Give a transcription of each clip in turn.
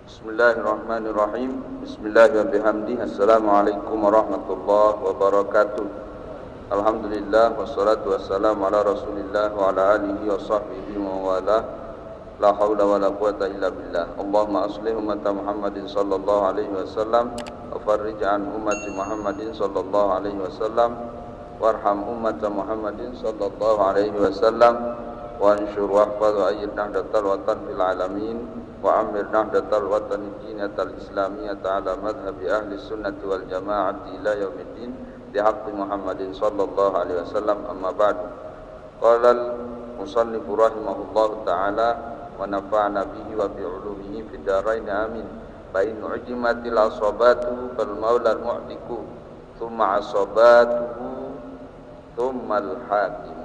Bismillahirrahmanirrahim. Bismillahirrahmanirrahim. Assalamualaikum warahmatullahi wabarakatuh. Alhamdulillah wassalatu wassalamu ala Rasulillah wa ala alihi wa sahbihi wa wala. La haula wa la quwata illa billah. Allahumma aslih ummata Muhammadin sallallahu alaihi wasallam wa farrij an ummati Muhammadin sallallahu alaihi wasallam warham ummata Muhammadin sallallahu alaihi wasallam wa ansyur wahfaz wa ayyid nahdatal watan fil alamin wa amir nahdatal watan dinatal islamiyata ala madhhabi ahli sunnati wal jama'ati ila yaumiddin bi haqqi Muhammadin sallallahu alaihi wasallam. Amma ba'du. Qala al-musannif rahimahullahu ta'ala wa nafa'ana bihi wa bi ulumihi fid dharain amin. Fa in ujimatil asabatu fal maula al-mu'tiku thumma asabatuhu thumma al-hakim.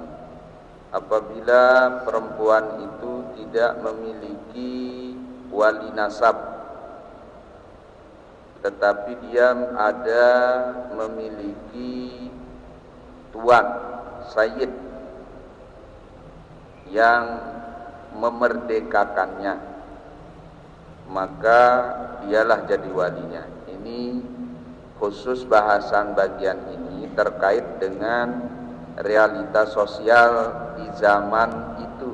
Apabila perempuan itu tidak memiliki wali nasab, tetapi dia ada memiliki tuan, sayyid yang memerdekakannya, maka dialah jadi walinya. Ini khusus bahasan bagian ini terkait dengan realitas sosial di zaman itu,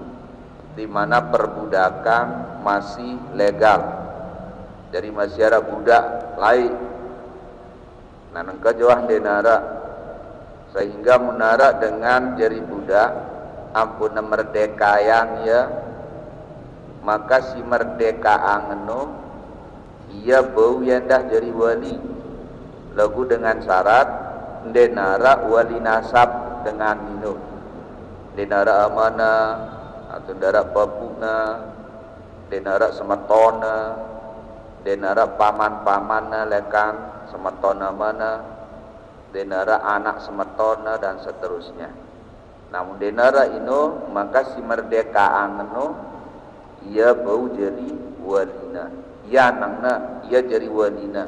di mana perbudakan masih legal. Jadi masih ada budak lain. Nah, nengka jawah denara, sehingga menara dengan jari budak, ampun merdekayan ya, maka si merdekaan anu ia bau yandah jadi wali. Lagu dengan syarat denara wali nasab dengan minum. Denara amanah atau denara babuna, denara sematona, denara paman-pamanna lekan sematona mana, denara anak sematona dan seterusnya. Namun denara ino maka si merdekaan ino ia bau jadi walina, ia nangna ia jadi walina,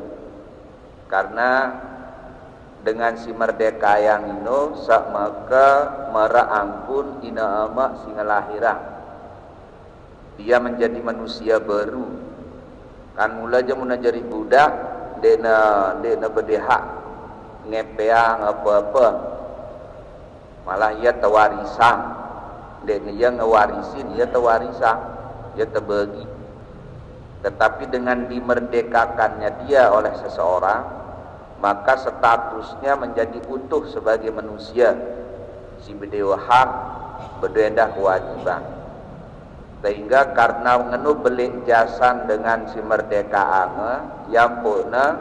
karena dengan si merdeka yang ino sak maka mara angkun ina ama singa lahirang, dia menjadi manusia baru. Kan mula aja muna jadi budak dena bedehak ngepeang apa-apa, malah ia tewarisan, dena ia ngewarisin, ia tewarisan, ia terbagi. Tetapi dengan dimerdekakannya dia oleh seseorang, maka statusnya menjadi utuh sebagai manusia, si bedewa hak bedendah kewajiban. Sehingga karena ngenu belik jasan dengan si merdekaan yang puna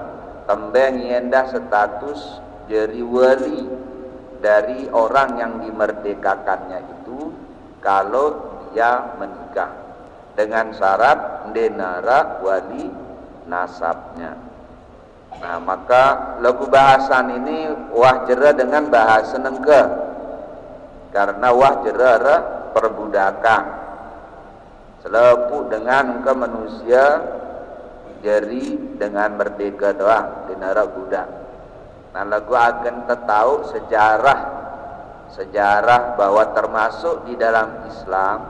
tembeng yendah status jadi wali dari orang yang dimerdekakannya itu kalau dia menikah dengan syarat denara wali nasabnya. Nah, maka lagu bahasan ini wah jera dengan bahasa nengke, karena wah jera perbudakan selepuk dengan ke manusia jadi dengan merdeka doang dinara budak. Nah, lagu akan tahu sejarah bahwa termasuk di dalam Islam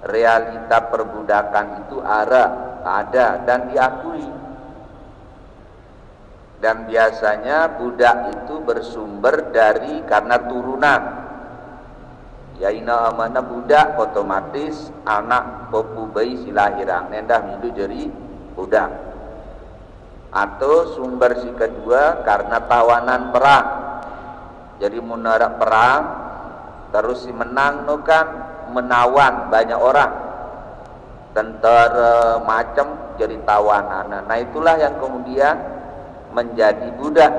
realita perbudakan itu ada dan diakui. Dan biasanya budak itu bersumber dari karena turunan. Ya ina amana budak otomatis anak popu bayi silahirang nendah mindu jadi budak. Atau sumber si kedua karena tawanan perang. Jadi munara perang terus si menang no kan menawan banyak orang. Tentara macam jadi tawanan. Nah, itulah yang kemudian menjadi budak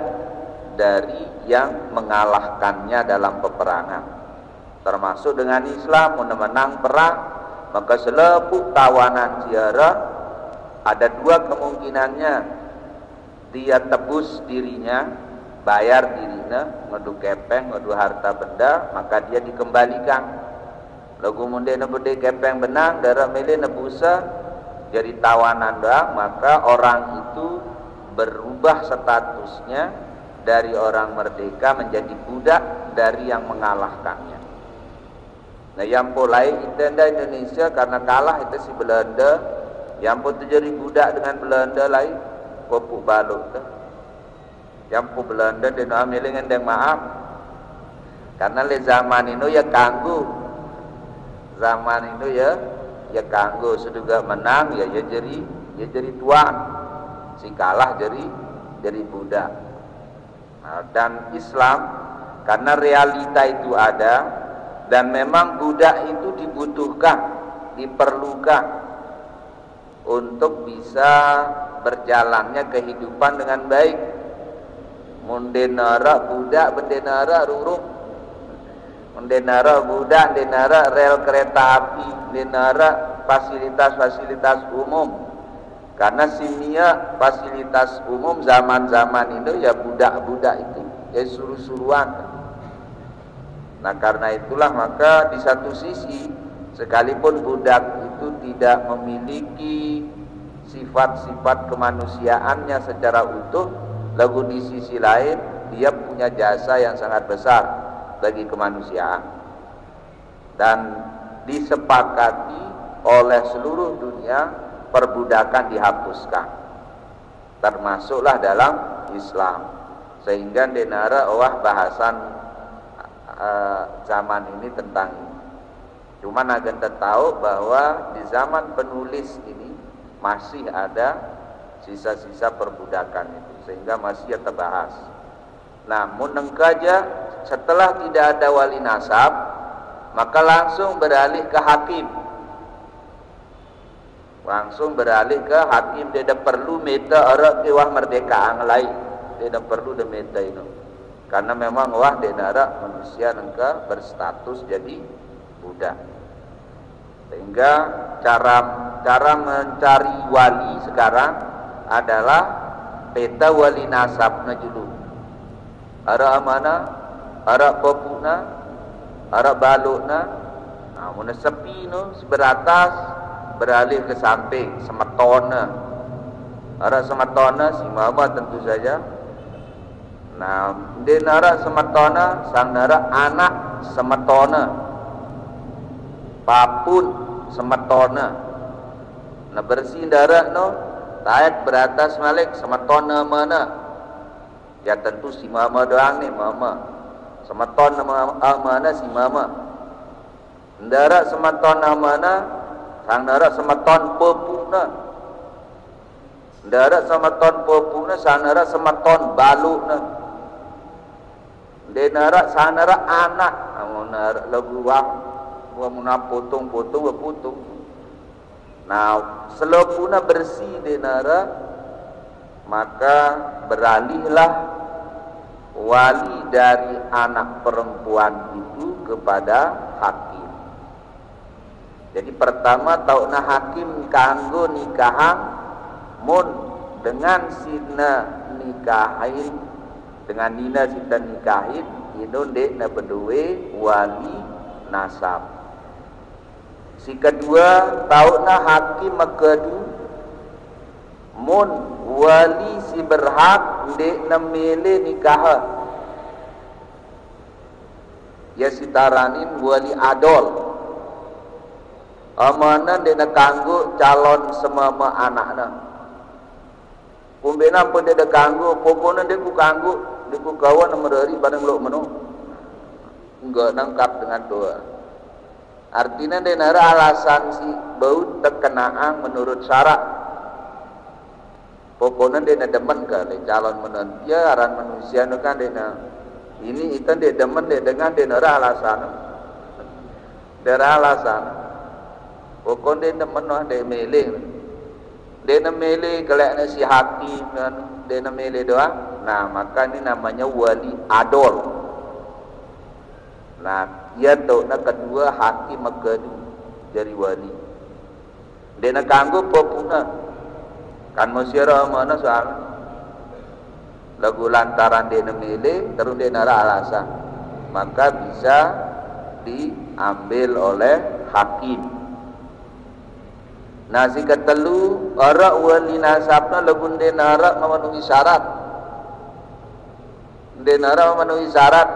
dari yang mengalahkannya dalam peperangan. Termasuk dengan Islam menang perang, maka selepuk tawanan siara ada dua kemungkinannya, dia tebus dirinya, bayar dirinya, ngadu kepeng, ngadu harta benda, maka dia dikembalikan. Lagu munde nebede kepeng benang, darah mele nebusa jadi tawanan doang, maka orang itu berubah statusnya dari orang merdeka menjadi budak dari yang mengalahkannya. Nah, yang mulai Indonesia karena kalah itu si Belanda Yang pun tu jadi budak dengan Belanda lain, popuk baluk tu. Yang pun Belanda dia nak ambil dengan dia maaf. Karena le zaman ini ya kanggu. Zaman itu ya kanggu, seduga menang ya jadi tuan. Si kalah jadi budak. Nah, dan Islam karena realita itu ada dan memang budak itu dibutuhkan, diperlukan untuk bisa berjalannya kehidupan dengan baik. Mendenara budak, mendenara rurung, mendenara budak, mendenara rel kereta api, mendenara fasilitas-fasilitas umum. Karena simia fasilitas umum zaman-zaman itu ya budak-budak itu ya suruh-suruhan. Nah karena itulah maka di satu sisi sekalipun budak itu tidak memiliki sifat-sifat kemanusiaannya secara utuh, lalu di sisi lain dia punya jasa yang sangat besar bagi kemanusiaan dan disepakati oleh seluruh dunia perbudakan dihapuskan, termasuklah dalam Islam. Sehingga denara bahasan zaman ini tentang ini. Cuman agen tahu bahwa di zaman penulis ini masih ada sisa-sisa perbudakan itu, sehingga masih terbahas. Namun nengkaja setelah tidak ada wali nasab, maka langsung beralih ke hakim. Langsung beralih ke hakim. Dia dah perlu meta orang kewah merdeka ang lain. Dia dah perlu de meta itu. Karena memang wah dia nara manusia nengka berstatus jadi budak. Sehingga cara mencari wali sekarang adalah peta wali nasabna dulu. Ara amana, ara popuna, ara balukna. Nah, mun sepi no seberatas beralih ke samping semetona. Ara semetona si mama tentu saja. Nah, dia nara semetona, sang nara anak semetona, papun semetona. Nah bersih darah no, taat beratas malik semetona mana? Ya tentu si mama doang nih mama. Semetona mana si mama? Ndara semetona mana? Sang nara semeton popuna. Ndara semeton popuna, sang nara semeton balukna. Denara sang nara anak, amunara lagu wang, muna potong-potong berputung. Nah, selepuna bersih denara, maka beralihlah wali dari anak perempuan itu kepada hakim. Jadi pertama tauna hakim kanggo nikahan mun dengan sina nikahin, dengan dina sina nikahin indon dek na berdua wali nasab. Si kedua tauna hakim makedu mun wali si berhak dek na mele nikah. Ya sitaranin wali adol. Amanan dia nak kanggu calon semama anaknya. Kumbena pun dia nak kanggu, poponan dia ku kanggu, dia ku kawan merari barang lok menu. Enggak nangkap dengan doa. Artinya dia nara alasan si bau terkenaan menurut syarat. Poponan dia nak demen ke calon menantia aran manusia nu kan dia nak. Ini ikan dia demen dia dengan dia nara alasan. Dia alasan. Pokok dia nak menuh dia melih. Dia nak melih kelak si hakim kan, dia nak melih doang. Nah, maka ini namanya wali adol. Nah, dia tu nak kedua hakim makedu jadi wali. Dia nak kanggo popuna. Kan masyarakat mana soal. Lagu lantaran dia nak melih, terus dia nak alasan. Maka bisa diambil oleh hakim. Nasi ketelu orang wali nasabna lagun denara memenuhi syarat. Denara memenuhi syarat.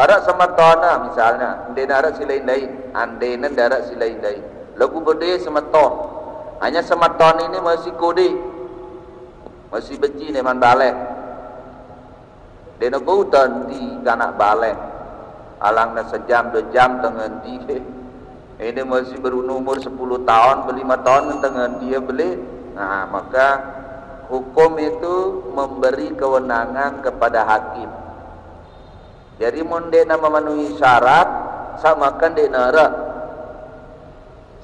Orang semetona misalnya, denara silain lain, andena denara silain lain. Lagu berde semeton. Hanya semeton ini masih kode, masih benci neman balik. Dia nak tanti kanak balik. Alang na sejam 2 jam dengan dia. Ini masih berumur 10 tahun, 5 tahun dengan dia beli. Nah, maka hukum itu memberi kewenangan kepada hakim. Jadi mun dia nak memenuhi syarat, samakan dia nara.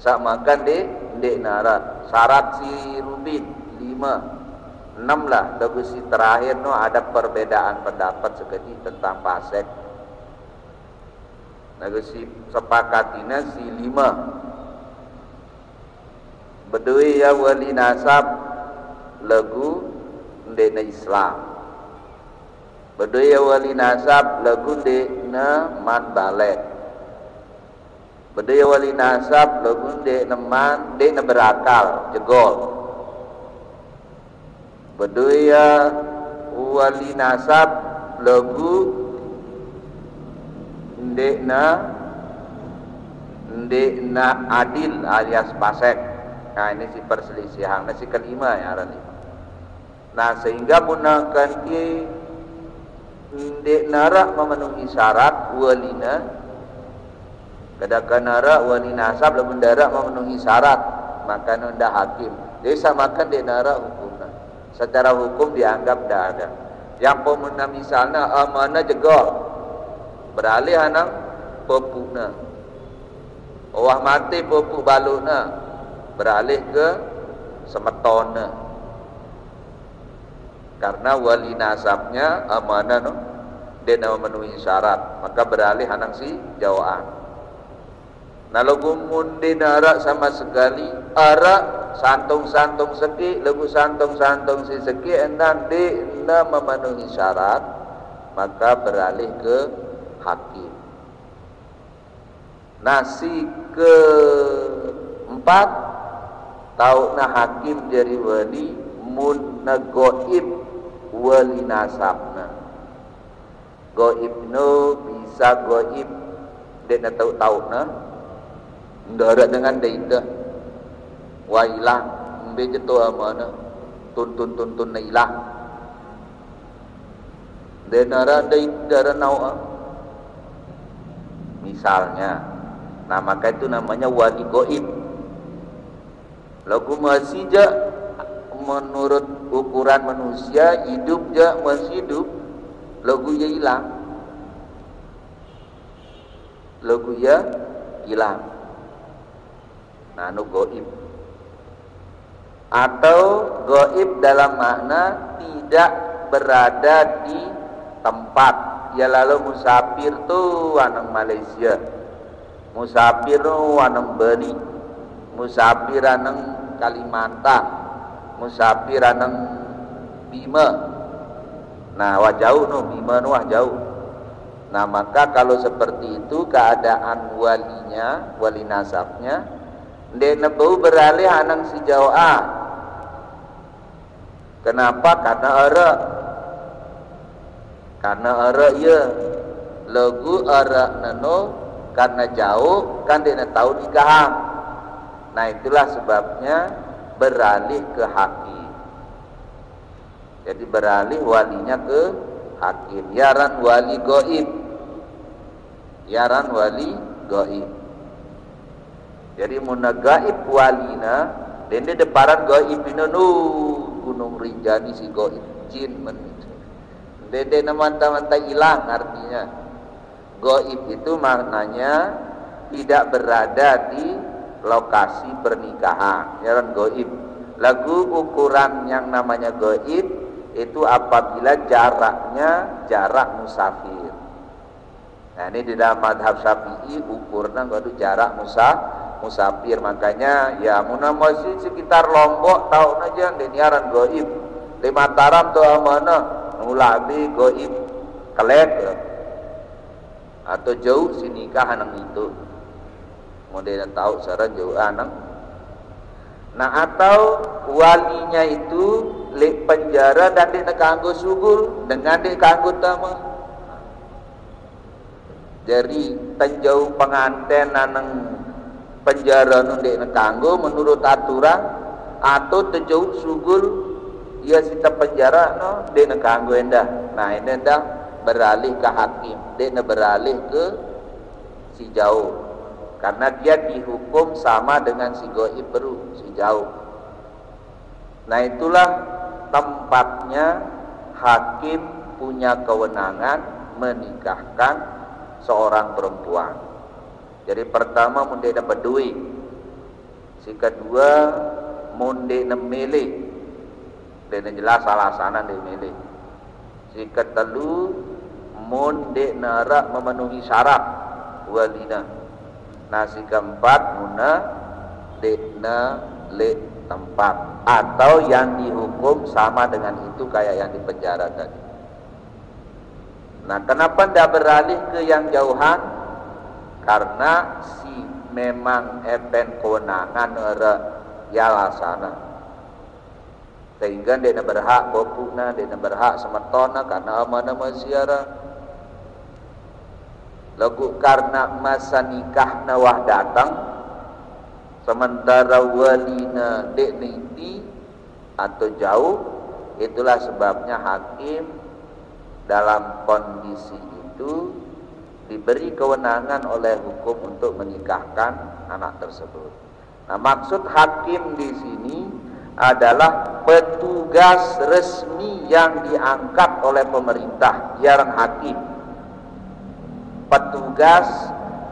Samakan dia nara. Syarat si Rubin 5, 6 lah. Lagu si terakhir no ada perbedaan pendapat sekali tentang pasek. Lagu si sepakatina si 5. Bedui ya wali nasab lagu ndena Islam. Bedui ya wali nasab lagu ndena man balik. Bedui ya wali nasab lagu ndena man ndena berakal jegol. Bedui ya wali nasab lagu ndekna adil alias pasek. Nah ini si perselisihan, nah si kelima ya arah lima. Nah sehingga gunakan ki ndekna rak memenuhi syarat walina, kadang nara wali nasab lamun darak memenuhi syarat maka nunda hakim. Jadi samakan ndekna rak hukumnya. Secara hukum dianggap dah ada. Yang pemenang misalnya amanah jegol beralih anak pepukna, wah mati pepuk baluna beralih ke semetona, karena wali nasabnya amanah no, dia memenuhi syarat maka beralih anak si jawaan. Nah lagu mundi narak sama sekali arak santung seki, lagu santung si seki endan dia memenuhi syarat maka beralih ke hakim. Nasi keempat tauna hakim dari wali mun goib wali nasabna. Goib no bisa goib dia nak tahu na ndara dengan dia wa ilah mbe jeto amana tuntun na ilah denara dara nawa misalnya. Nah maka itu namanya wali goib. Lagu masih je menurut ukuran manusia hidup je masih hidup, lagu ya hilang, lagu ya hilang. Nah nu goib atau goib dalam makna tidak berada di tempat. Ya lalu musafir tu anang Malaysia, musafir tu anang Bali, musafir anang Kalimantan, musafir anang Bima. Nah wah jauh no Bima no wah jauh. Nah maka kalau seperti itu keadaan walinya, wali nasabnya dia nebau beralih anang si Jawa. Kenapa? Karena ara ya lagu ara nano karena jauh kan dia tahu nikah. Nah itulah sebabnya beralih ke hakim. Jadi beralih walinya ke hakim. Yaran wali goib, yaran wali goib. Jadi muna gaib walina dan di deparan goib ini gunung Rinjani si goib jin men. Dede mantap-mantap hilang artinya. Goib itu maknanya tidak berada di lokasi pernikahan. Ya kan goib. Lagu ukuran yang namanya goib itu apabila jaraknya jarak musafir. Nah ini di dalam madhab Syafi'i ukurnya itu jarak musafir. Makanya ya muna masih sekitar Lombok tahun aja deniaran goib. Di Mataram tuh mana? Ulabi goib kelek atau jauh si nikah anak itu model tahu cara jauh anak. Nah atau walinya itu lek penjara dan dia kanggo sugul dengan dia kanggo tama. Jadi penjauh pengantin anang penjara nu dia kanggo menurut aturan atau terjauh sugul ia sita penjara no dia nak kanggo endah. Nah ini endah beralih ke hakim, dia nak beralih ke si jauh karena dia dihukum sama dengan si goib baru si jauh. Nah itulah tempatnya hakim punya kewenangan menikahkan seorang perempuan. Jadi pertama munde na bedui, si kedua munde na milih, dan jelas alasanan dia milih. Si ketelu munde nara memenuhi syarat walina. Nah si keempat muna dekna le tempat atau yang dihukum sama dengan itu kayak yang di penjara tadi. Nah kenapa tidak beralih ke yang jauhan? Karena si memang epen kewenangan era ya lasana, sehingga dia berhak bopuna, dia berhak semetona karena amanah masyara. Lagu karena masa nikah nawah datang, sementara walina dek niti atau jauh, itulah sebabnya hakim dalam kondisi itu diberi kewenangan oleh hukum untuk menikahkan anak tersebut. Nah, maksud hakim di sini adalah petugas resmi yang diangkat oleh pemerintah, yang hakim. Petugas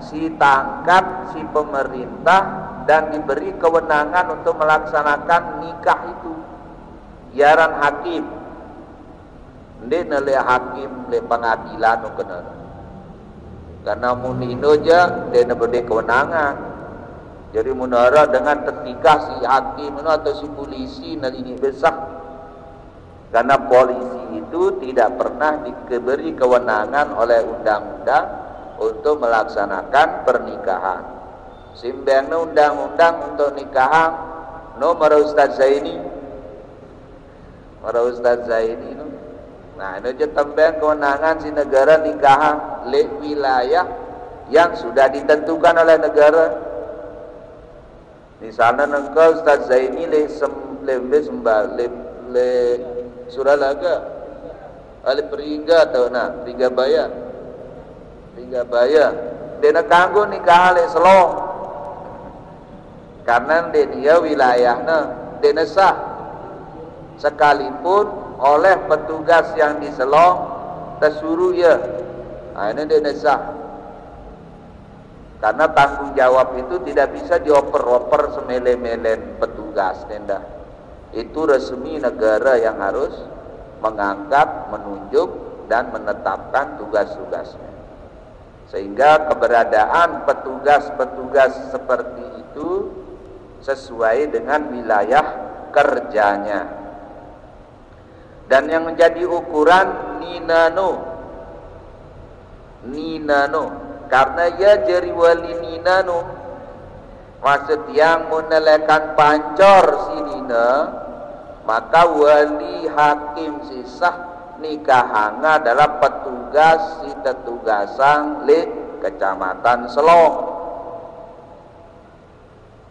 si tangkat si pemerintah dan diberi kewenangan untuk melaksanakan nikah itu. Yaran hakim. Ndek le hakim le pengadilan kena. Karena munino aja dia beri kewenangan. Jadi munara dengan ketika si hakim atau si polisi ini besar. Karena polisi itu tidak pernah diberi kewenangan oleh undang-undang untuk melaksanakan pernikahan. Simbangna undang-undang untuk nikahan nomor Ustaz Zaini. Para Ustaz Zaini no. Nah, ini aja tembang kewenangan si negara nikahan le wilayah yang sudah ditentukan oleh negara. Misalnya nengkau Ustaz Zaini le sembal le Suralaga, ale Periga atau nah Periga Baya, dia nak kanggo nikah le Selo, karena dia wilayahnya dia sah, sekalipun oleh petugas yang di Selong tersuruh ya. Nah, ini dia sah. Karena tanggung jawab itu tidak bisa dioper-oper semele-mele petugas nenda. Itu resmi negara yang harus mengangkat, menunjuk dan menetapkan tugas-tugasnya. Sehingga keberadaan petugas-petugas seperti itu sesuai dengan wilayah kerjanya. Dan yang menjadi ukuran ninano, karena ya jeri wali ninano, maksud yang menelekan pancor si nina, maka wali hakim sisah nikahanga adalah petugas si tetugasang le kecamatan Selong.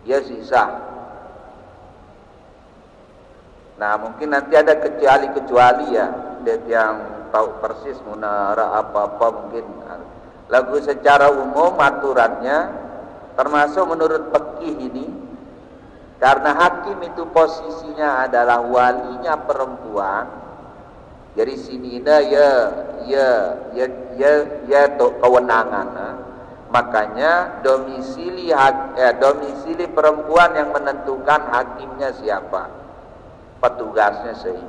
Ya sisah. Nah mungkin nanti ada kecuali ya, dia yang tahu persis munara apa-apa mungkin. Lagu secara umum aturannya, termasuk menurut fikih ini, karena hakim itu posisinya adalah walinya perempuan, jadi sini ya kewenangan. Makanya domisili perempuan yang menentukan hakimnya siapa. Petugasnya sih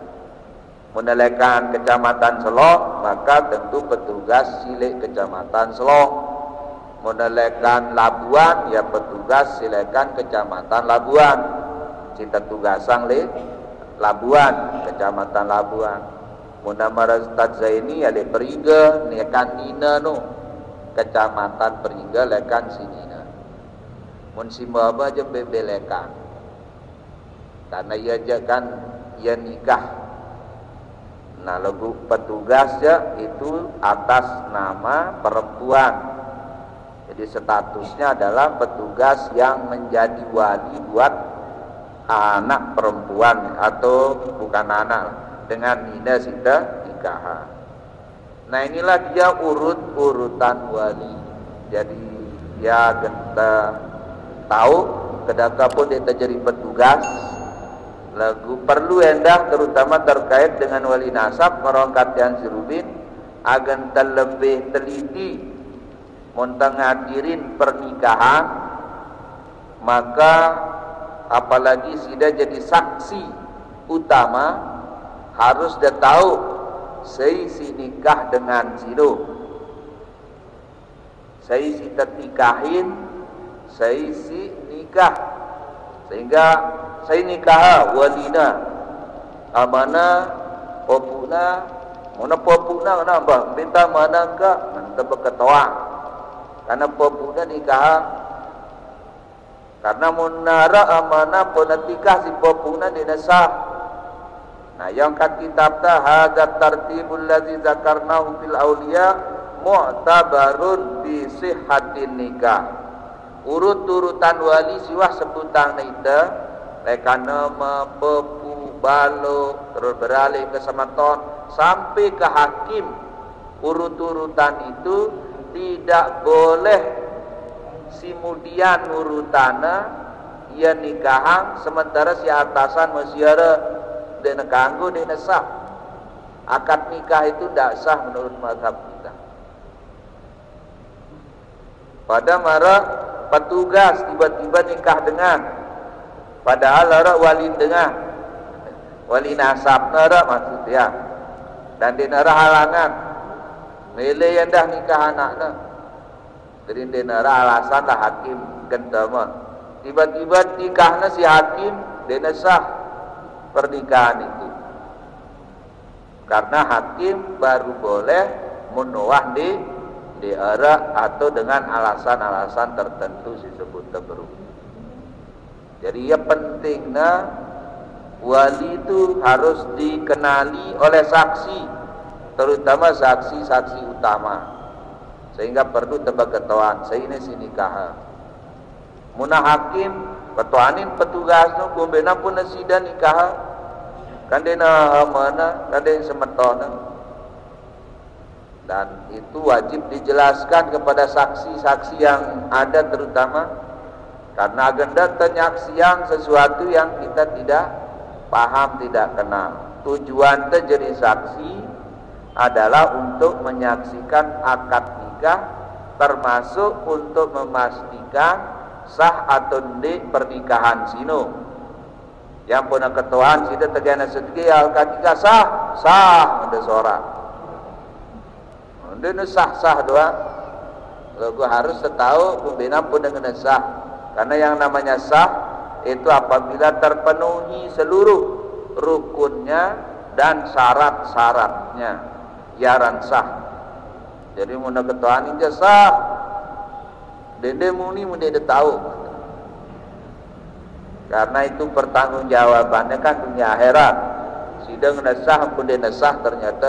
menelekan kecamatan Selong, maka tentu petugas silik kecamatan Selong. Menelekan Labuan, ya petugas silekan kecamatan Labuan. Cita tugasang le Labuan, kecamatan Labuan. Munamara Ustaz Zaini ya le Periga, lekan Nina no, kecamatan Periga lekan sinina. Mun simbaba aja bebelekan. Karena ia kan ia nikah. Nah lagu petugasnya itu atas nama perempuan. Jadi statusnya adalah petugas yang menjadi wali buat anak perempuan atau bukan anak dengan nina sida nikah. Nah inilah dia urutan wali. Jadi ya kita tahu kedaka pun dia jadi petugas lagu perlu endah terutama terkait dengan wali nasab merongkat yang sirubin agar terlebih teliti menghadirin pernikahan, maka apalagi sudah jadi saksi utama harus dia tahu seisi nikah dengan sino, seisi tertikahin, seisi nikah, sehingga saya nikah walina amana popuna mana popuna nambah minta mana enggak minta berketua karena popuna nikah karena munara amanah ponatikah si popuna dinasah. Nah yang kat kitab ta hadza tartibul ladzi zakarnahu fil auliya mu'tabarun bi sihhatin nikah. Urut-urutan wali siwah sebutang naita lekana pepu balo terus beralih ke samaton sampai ke hakim. Urut-urutan itu tidak boleh simudian urutana ia nikahan sementara si atasan masih ada dena kanggo dena sah. Akad nikah itu tidak sah menurut mazhab kita. Pada mara petugas tiba-tiba nikah dengan padahal lara wali dengan wali nasab nara maksudnya dan di nara halangan mele yang dah nikah anaknya jadi di nara alasan lah hakim gentama tiba-tiba nikahnya si hakim dia sah pernikahan itu karena hakim baru boleh menolak di era atau dengan alasan-alasan tertentu disebut terburu. Jadi ya pentingnya wali itu harus dikenali oleh saksi, terutama saksi-saksi utama, sehingga perlu tebak-ketahuan sehingga si nikah. Munah hakim ketuanin petugas nu kumbena pun sida nikah, kan dena mana, kan dena semetona. Dan itu wajib dijelaskan kepada saksi-saksi yang ada terutama karena agenda penyaksian sesuatu yang kita tidak paham, tidak kenal. Tujuan jadi saksi adalah untuk menyaksikan akad nikah termasuk untuk memastikan sah atau tidak pernikahan sino. Yang punya ketuaan sida tegana sedikit akad nikah sah ada seorang. Dia sah doang. Lalu harus tahu pembina pun dengan sah. Karena yang namanya sah itu apabila terpenuhi seluruh rukunnya dan syarat-syaratnya, yaran sah. Jadi muna ketuaan ini sah. Dende muni dia tahu. Karena itu pertanggungjawabannya kan dunia akhirat. Sidang nasah pun dia nasah ternyata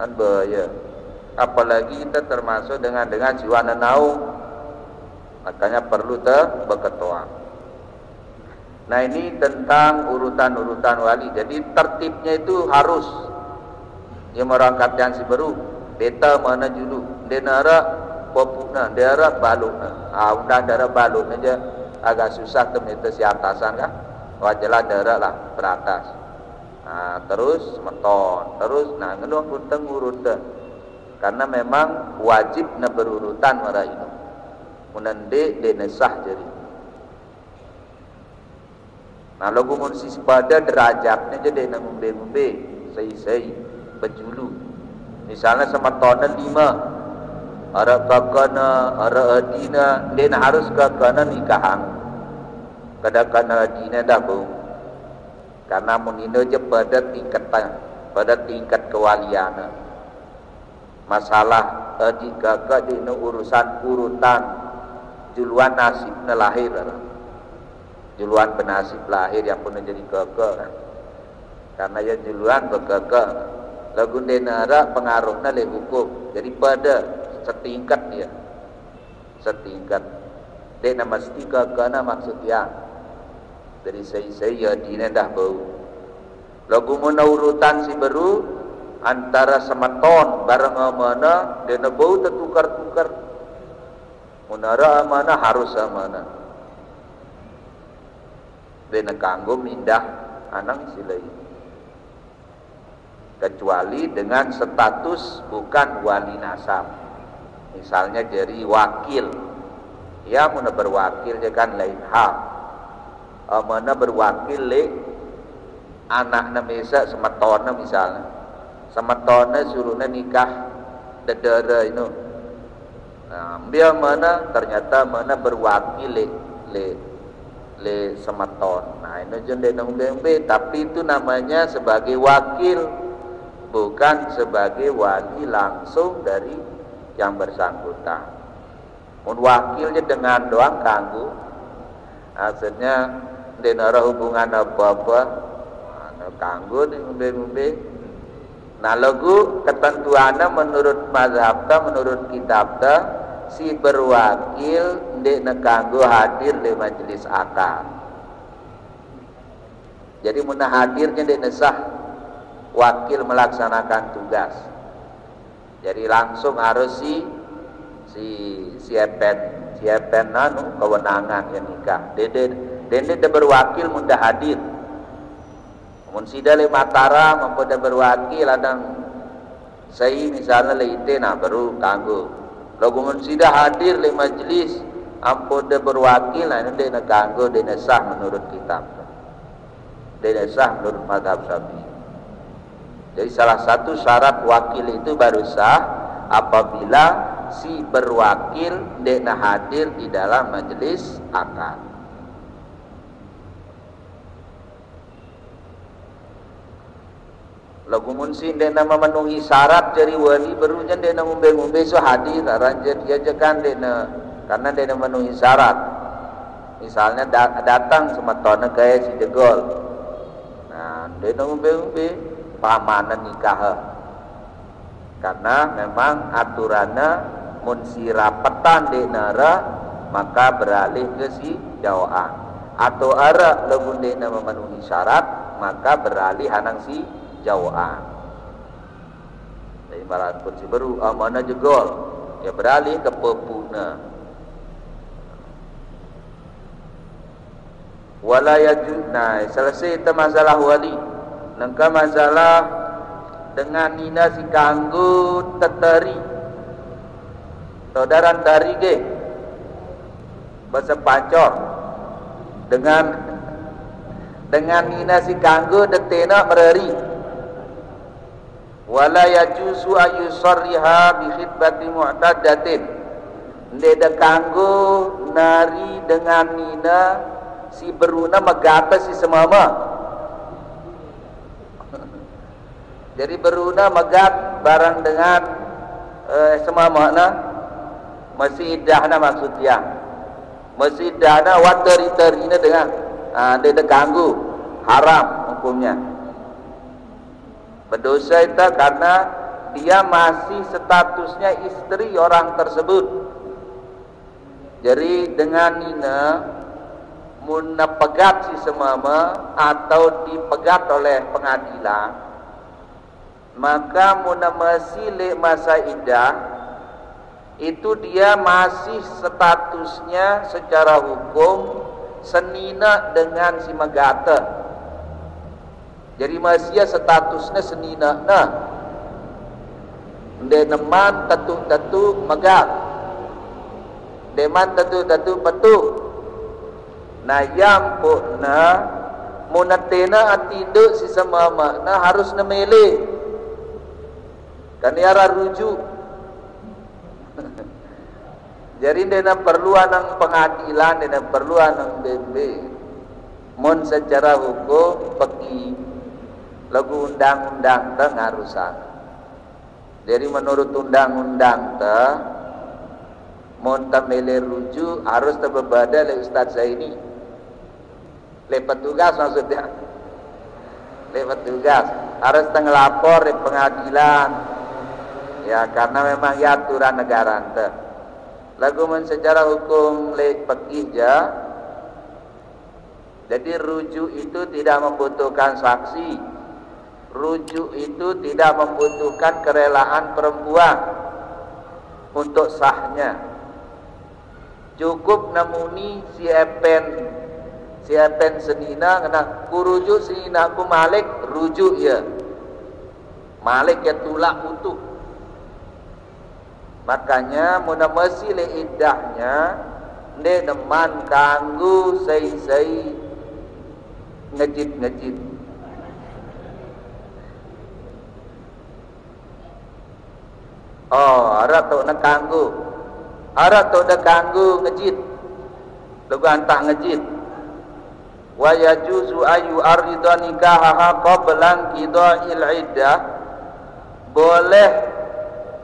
kan bahaya. Apalagi kita termasuk dengan jiwa nanau, makanya perlu berketua. Nah ini tentang urutan-urutan wali. Jadi tertibnya itu harus yang merangkat yang si baru beta mana julu denara popuna daerah baluna undang daerah balun aja agak susah temita si atasan kan wajalah daerah lah beratas. Nah terus meton terus nah ngeluang runteng urutan karena memang wajib na berurutan mara itu menende denesah jadi. Nah lagu munsi pada derajatnya jadi na ngumbe sei bejulu. Misalnya sama tonan 5 ara kakana ara adina den harus kakana nikahan kadakana adina dah bu karena munino je pada tingkat kewalian. Masalah adik kakak di urusan urutan juluan nasib lahir juluan penasib lahir yang pun jadi kakak kan? Karena ya juluan berkakak lagu denara pengaruhnya le hukum jadi pada setingkat dia setingkat dia nama mesti kakak maksudnya dari saya dina dah bau lagu mana urutan si baru antara sematon bareng amana dina bau tertukar-tukar munara amana harus amana dina kanggo mindah anang silai kecuali dengan status bukan wali nasab misalnya jadi wakil ya muna berwakil kan lain hal mana berwakil le anakna mesa sematona misalnya sematona suruhnya nikah dedera itu nah dia mana ternyata mana berwakil le sematon nah ini jende nang bembe tapi itu namanya sebagai wakil bukan sebagai wali langsung dari yang bersangkutan mun wakilnya dengan doang kanggo maksudnya denara hubungan apa-apa kanggo di ngombe-ngombe nah lagu ketentuannya menurut mazhabnya menurut kitabnya si berwakil ndek kanggo hadir di majelis akad jadi mun hadirnya ndek sah wakil melaksanakan tugas jadi langsung harus siapen nanu kewenangan yang nikah dede berwakil mudah hadir mun sida le Mataram mampu berwakil adang saya misalnya le ite nah baru kanggo lagu mun sida hadir le majelis ampun berwakil nah ini dena kanggo dena sah menurut kitab dena sah menurut mazhab Syafi'i jadi salah satu syarat wakil itu baru sah apabila si berwakil dena hadir di dalam majelis akad lagu munsin dena memenuhi syarat dari wali barunya dena ngumbe-ngumbe so hadir ranjen dia jekan dena karena dena memenuhi syarat misalnya datang sematona kayak si jegol nah dena ngumbe-ngumbe pamanan nikah karena memang aturannya mun si rapetan denara maka beralih ke si jawaan atau ara lagu dena memenuhi syarat maka beralih hanang si jawaan dari barat pun si baru amana jegol ya beralih ke pepuna wala yajuna selesai itu masalah wali nangka masalah dengan nina si kanggo teteri saudara dari ge bahasa pancor dengan nina si kanggo detena mereri wala yajuzu ayusarriha bi khitbati mu'tadatin ndeda kanggo nari dengan nina si beruna megata si semama jadi beruna megat barang dengan semama na masih idahna maksudnya masih idahna wateri-terina dengan ndeda kanggo haram hukumnya berdosa itu karena dia masih statusnya istri orang tersebut jadi dengan nina muna pegat si semama atau dipegat oleh pengadilan maka muna masih le masa idah itu dia masih statusnya secara hukum senina dengan si megata jadi masih statusnya senina nah deneman tatu megat deman tatu petu nah yang puna munatena atindo si semama nah harus nemele kan yara rujuk jadi dena perlu anang pengadilan dena perlu anang bembe mun secara hukum pergi lagu undang-undang teh ngarusan jadi menurut undang-undang teh mun tamele rujuk harus terbebada oleh Ustaz Zaini le petugas maksudnya le petugas harus tengelapor di pengadilan ya karena memang ya aturan negara teh lagu men secara hukum le pekih ja Jadi rujuk itu tidak membutuhkan saksi. Rujuk itu tidak membutuhkan kerelaan perempuan untuk sahnya. Cukup namuni si epen senina kena ku rujuk senina ku Malik, rujuk ya. Malik ya tulak utuh. Makanya muna mesti le iddahnya ne neman kanggu sei ngejit. Oh, harap tu nak kanggu. Harap tu nak kanggu ngejit. Lagu antah ngejit. Wa yajuzu ayu arida nikahaha qablan qida'il iddah. Boleh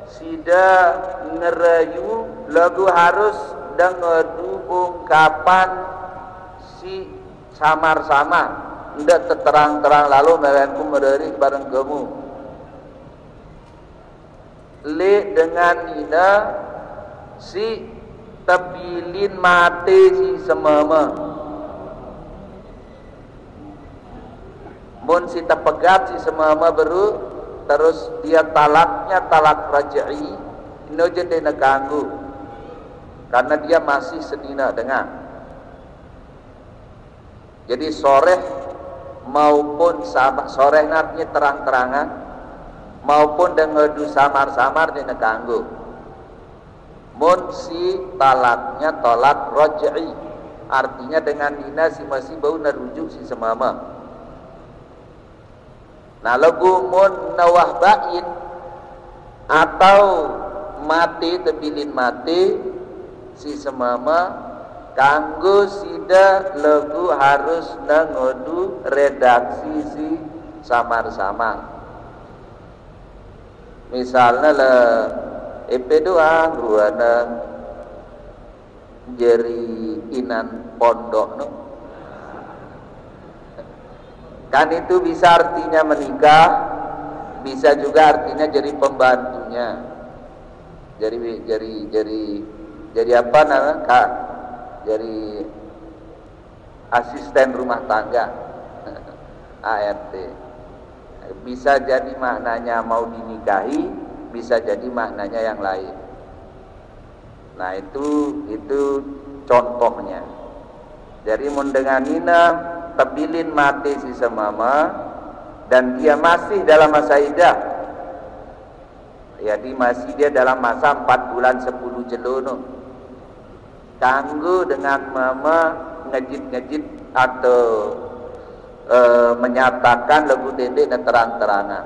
sida ngerayu lagu harus dengar ungkapan si samar-samar, ndak terang-terang lalu merenku merderi bareng kamu. Le dengan ina si tabilin mati si semama. Mun si tepegat si semama baru terus dia talaknya talak raj'i, ino jadi nak ganggu karena dia masih senina dengar. Jadi soreh maupun soreh artinya terang-terangan maupun dengan samar-samar dia nak ganggu. Mun si talaknya tolak raj'i, artinya dengan nina si masih bau narujuk si semama. Nah lagu mun nawah bain atau mati tebilin mati si semama kanggo sida lagu harus nangodu redaksi si samar-samar. Misalnya lah EP2 ruana jeri inan pondok no. Kan itu bisa artinya menikah, bisa juga artinya jadi pembantunya. Jadi apa namanya? Kak? Jadi asisten rumah tangga. ART. Bisa jadi maknanya mau dinikahi, bisa jadi maknanya yang lain. Nah itu contohnya. Jadi mendenganina tabilin mati si semama dan dia masih dalam masa iddah. Jadi masih dia dalam masa 4 bulan 10 jelono. Kanggo dengan mama ngejit-ngejit atau menyatakan lagu dendek dan terang-terangan.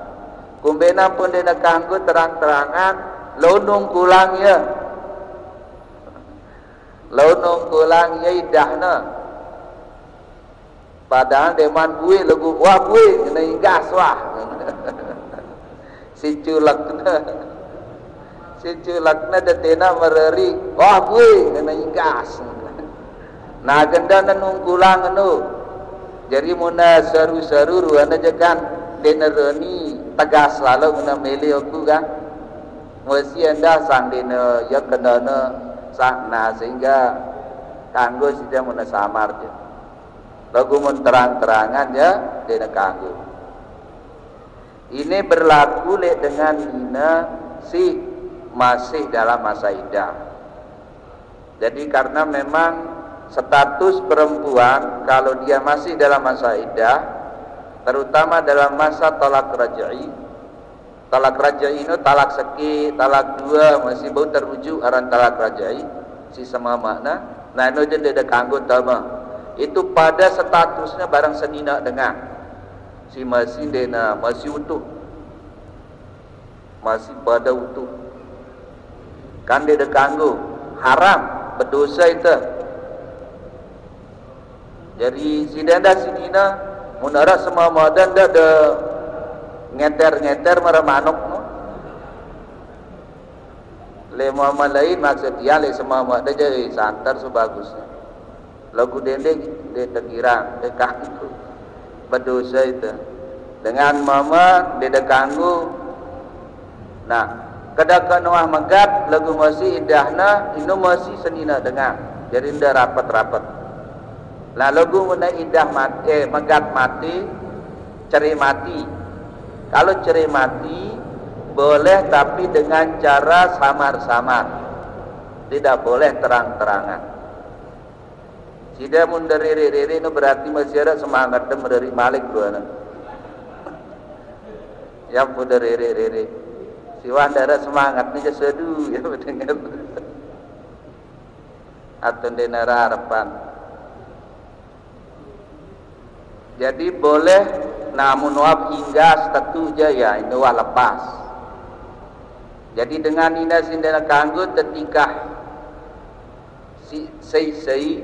Kumbena pun dia kanggo terang-terangan lonong kulang ya. Lonong kulang ya idahna. Padahal deman gue lagu wah gue kena gas wah. Si culakna detena mereri wah gue kena gas. Nah genda nungkulang anu. Jadi muna seru-seru ruana jekan denereni tegas lalu guna meli aku kan. Mesti anda sang dena ya kendana nah sehingga kanggo sida muna samar je. Lagu mun terang-terangan ya dena kanggo. Ini berlaku dengan nina si masih dalam masa iddah. Jadi karena memang status perempuan kalau dia masih dalam masa iddah, terutama dalam masa talak raj'i. Talak raj'i itu talak seki, talak dua masih bau terujuk aran talak raj'i si sama makna. Nah itu jadi ada kanggo tama. Itu pada statusnya barang senina dengar si masih dena masih utuh, masih pada utuh. Kan dia ada kanggo haram berdosa itu. Jadi sidanda sidina munara semua madan dah ada ngeter marah manuk no. Le mama lain maksud dia le semua madan jadi santar sebagusnya. Lagu dendek dia terkira dekat itu berdosa itu. Dengan mama dia dekanggu. Nah, kedakan Noah megat lagu masih indahna inu masih senina dengar. Jadi ndak rapat-rapat. Lalu guna idah mati, megat mati, cerai mati. Kalau cerai mati boleh tapi dengan cara samar-samar, tidak boleh terang-terangan. Tidak munderi-riri itu berarti masih ada semangat dan menderi malik dua. Yang munderi-riri, siwan ada semangat ni sedu ya mendengar. Atau denara harapan. Jadi boleh, namun wab hingga statu je ya ini wah lepas. Jadi dengan ina sindana kanggo tetikah sei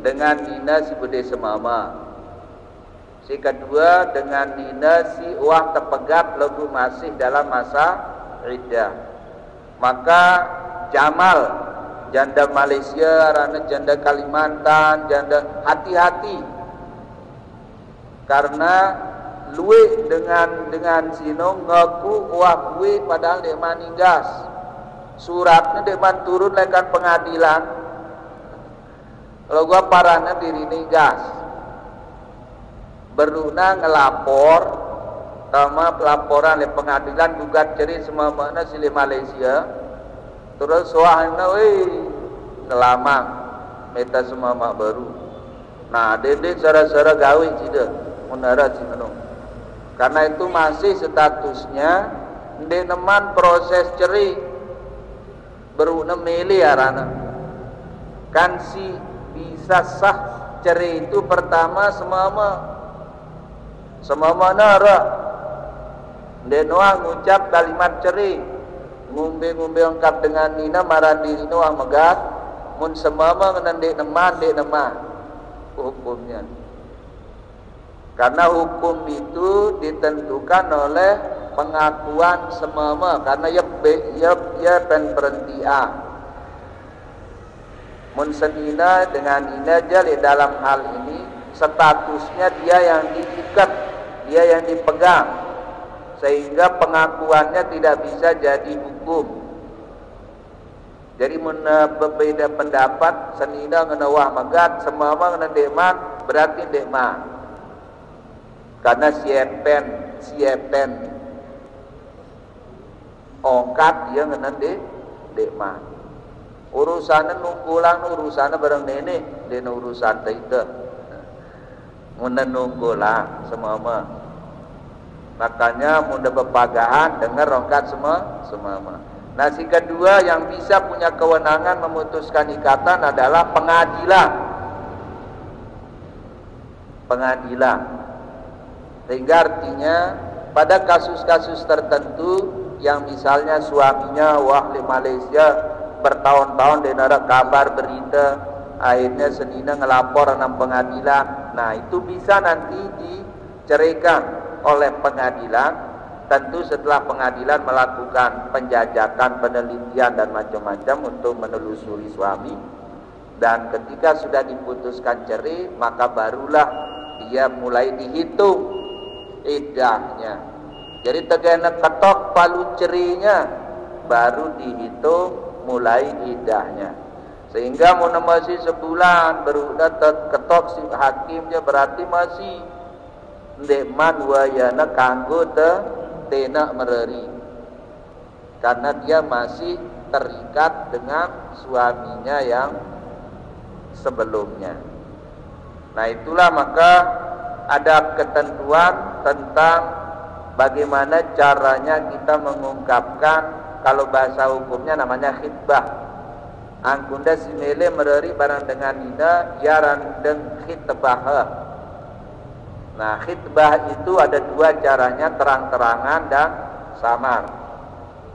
dengan nina si bude semama. Si kedua dengan nina si wah terpegat lagu masih dalam masa iddah. Maka jamal janda Malaysia, rana janda Kalimantan, janda hati-hati. Karena luwe dengan sino ngaku wah luwe padahal dek maninggas. Suratnya dek man turun lekan pengadilan. Kalau gua parahnya diri gas, beruna ngelapor sama pelaporan oleh pengadilan gugat ceri semua mana sili Malaysia, terus soalnya ngelamang meta semua mak baru. Nah dedek sara-sara gawe cida menara cino. Karena itu masih statusnya ndek neman proses ceri beruna meli arana kan si bisa sah cerai itu pertama semama nara denoa ngucap kalimat cerai ngumbe lengkap dengan nina marah diri noa megat mun semama ngenan dek neman hukumnya. Karena hukum itu ditentukan oleh pengakuan semama karena ya pen berhenti mun senina dengan ina jali dalam hal ini statusnya dia yang diikat, dia yang dipegang, sehingga pengakuannya tidak bisa jadi hukum. Jadi mun berbeda pendapat senina ngenawah megat semama ngena dekman berarti dekman karena siepen ongkat dia ngena dekman. Urusannya nunggulang, urusannya bareng nenek, dan urusan itu, munda nunggulang semua. Makanya munda bepagahan dengar rongkat semua. Nah si kedua yang bisa punya kewenangan memutuskan ikatan adalah pengadilan. Sehingga artinya pada kasus-kasus tertentu yang misalnya suaminya wah di Malaysia bertahun-tahun dia ada kabar berita akhirnya senina ngelapor dalam pengadilan. Nah itu bisa nanti diceraikan oleh pengadilan, tentu setelah pengadilan melakukan penjajakan, penelitian dan macam-macam untuk menelusuri suami. Dan ketika sudah diputuskan cerai maka barulah dia mulai dihitung iddahnya. Jadi tegana ketok palu cerainya baru dihitung mulai iddahnya. Sehingga mun masih sebulan baru ketok si hakimnya berarti masih ndekman wayana kanggo tenak mereri. Karena dia masih terikat dengan suaminya yang sebelumnya. Nah itulah maka ada ketentuan tentang bagaimana caranya kita mengungkapkan. Kalau bahasa hukumnya namanya khitbah. Angkunda simele mereri barang dengan nina yaran deng khitbah. Nah khitbah itu ada dua caranya, terang-terangan dan samar.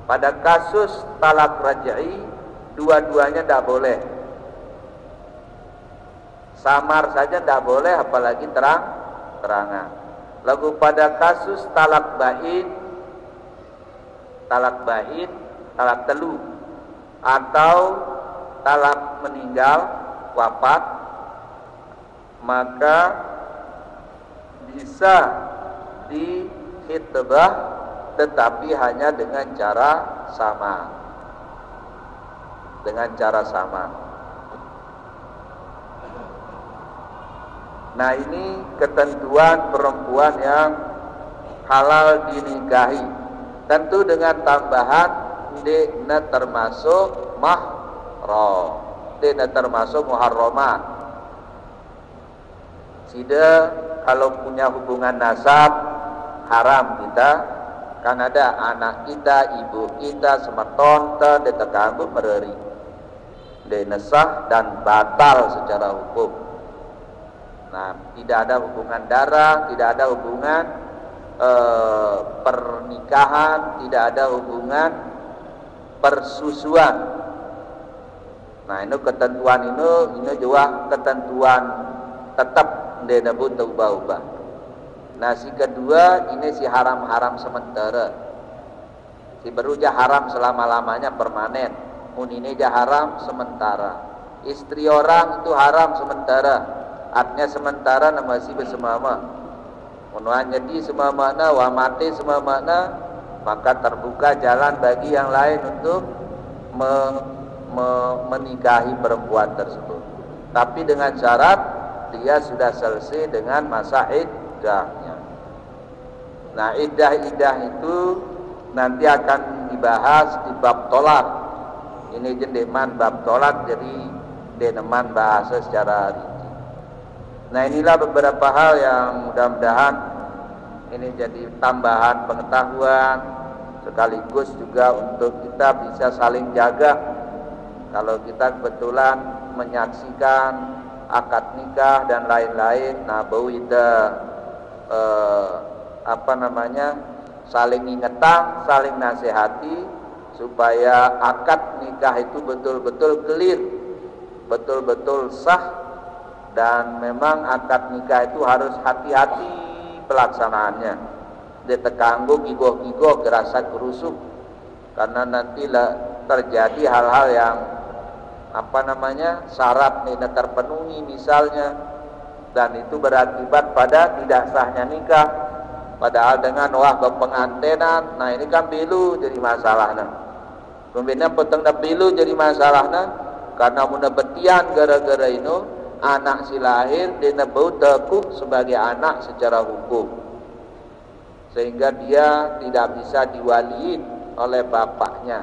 Pada kasus talak raj'i dua-duanya tidak boleh. Samar saja tidak boleh apalagi terang-terangan. Lalu pada kasus talak bain, talak telu atau talak meninggal wafat, maka bisa dihitbah tetapi hanya dengan cara sama. Nah, ini ketentuan perempuan yang halal dinikahi. Tentu dengan tambahan dina termasuk mahram, dina termasuk muharramat. Sida kalau punya hubungan nasab haram kita, kan ada anak kita, ibu kita, semertonta detekambu mereri, denesah dan batal secara hukum. Nah, tidak ada hubungan darah, tidak ada hubungan pernikahan, tidak ada hubungan persusuan. Nah, ini ketentuan ini juga ketentuan tetap dia butuh ubah-ubah. Nah, si kedua ini si haram-haram sementara. Si beruja haram selama-lamanya permanen. Mun ini aja haram sementara. Istri orang itu haram sementara. Artinya sementara nama si bersemama. Menuan jadi semamana, wa mati semamana, maka terbuka jalan bagi yang lain untuk menikahi perempuan tersebut. Tapi dengan syarat dia sudah selesai dengan masa iddahnya. Nah, iddah itu nanti akan dibahas di bab tolak. Ini jendeman bab tolak, jadi deneman bahasa secara rinci. Nah, inilah beberapa hal yang mudah-mudahan ini jadi tambahan pengetahuan, sekaligus juga untuk kita bisa saling jaga. Kalau kita kebetulan menyaksikan akad nikah dan lain-lain, nah bau ida saling ingetan, saling nasihati supaya akad nikah itu betul-betul clear, betul-betul sah. Dan memang akad nikah itu harus hati-hati pelaksanaannya. Dia terganggu gigoh-gigoh, gerasa gerusuk, karena nantilah terjadi hal-hal yang syarat tidak terpenuhi misalnya, dan itu berakibat pada tidak sahnya nikah. Padahal dengan pengantenan, nah ini kan bilu jadi masalahnya. Kemudian potong bilu jadi masalahnya karena mudah betian gara-gara itu. Anak si lahir dina bau tekuk sebagai anak secara hukum, sehingga dia tidak bisa diwaliin oleh bapaknya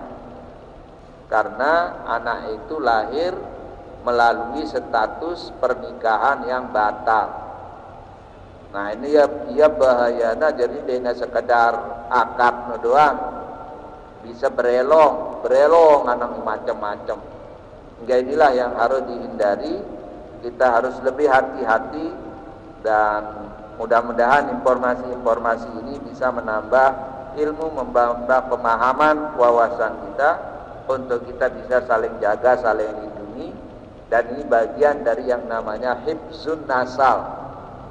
karena anak itu lahir melalui status pernikahan yang batal. Nah, ini ya bahayana, jadi dina sekedar akad doang bisa berelong anak macam-macam. Hingga inilah yang harus dihindari. Kita harus lebih hati-hati, dan mudah-mudahan informasi-informasi ini bisa menambah ilmu, menambah pemahaman, wawasan kita untuk kita bisa saling jaga, saling lindungi. Dan ini bagian dari yang namanya hifzun nasal,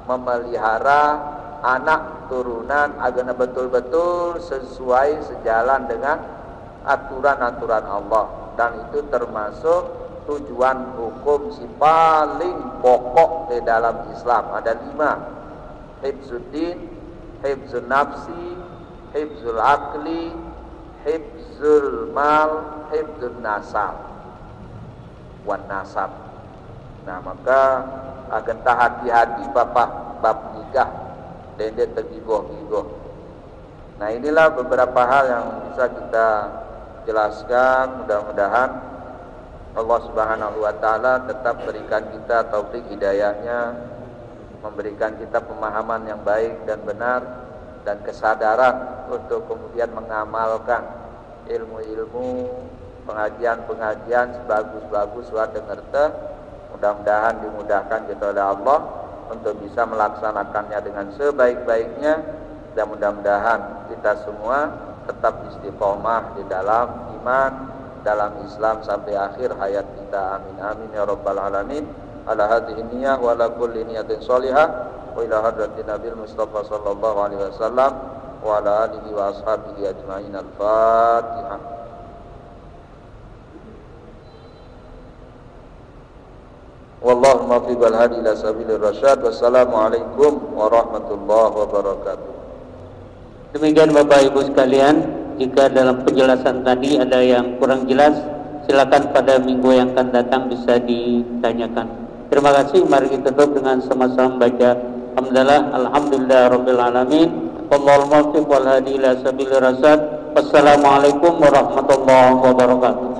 memelihara anak turunan agar betul-betul sesuai sejalan dengan aturan-aturan Allah. Dan itu termasuk tujuan hukum si paling pokok di dalam Islam. Ada 5: hifzuddin, hifzun nafsi, hifzul akli, hifzul mal, hifzun nasab wan nasab. Nah, maka akan hati-hati bab nikah dan dia tergigoh-gigoh. Nah, inilah beberapa hal yang bisa kita jelaskan. Mudah-mudahan Allah Subhanahu wa taala tetap berikan kita taufik hidayahnya, memberikan kita pemahaman yang baik dan benar, dan kesadaran untuk kemudian mengamalkan ilmu-ilmu, pengajian-pengajian sebagus-bagus wa dengerta. Mudah-mudahan dimudahkan kita oleh Allah untuk bisa melaksanakannya dengan sebaik-baiknya, dan mudah-mudahan kita semua tetap istiqomah di dalam iman, dalam Islam sampai akhir hayat kita. Amin amin ya rabbal alamin. Ala hadhihi niyyah wa ala kulli niyatin shalihah wa ila hadratin nabil mustafa sallallahu alaihi wasallam wa ala alihi wa ashabihi ajmain. Al-Fatihah. Wallahumma fi wal hadi ila sabilir rasyad. Wassalamualaikum warahmatullahi wabarakatuh. Demikian Bapak Ibu sekalian, jika dalam penjelasan tadi ada yang kurang jelas, silakan pada minggu yang akan datang bisa ditanyakan. Terima kasih. Mari kita tutup dengan sama-sama baca alhamdulillah rabbil alamin. Wallahul muwaffiq wal hadi ila sabilir rasyad. Wassalamualaikum warahmatullahi wabarakatuh.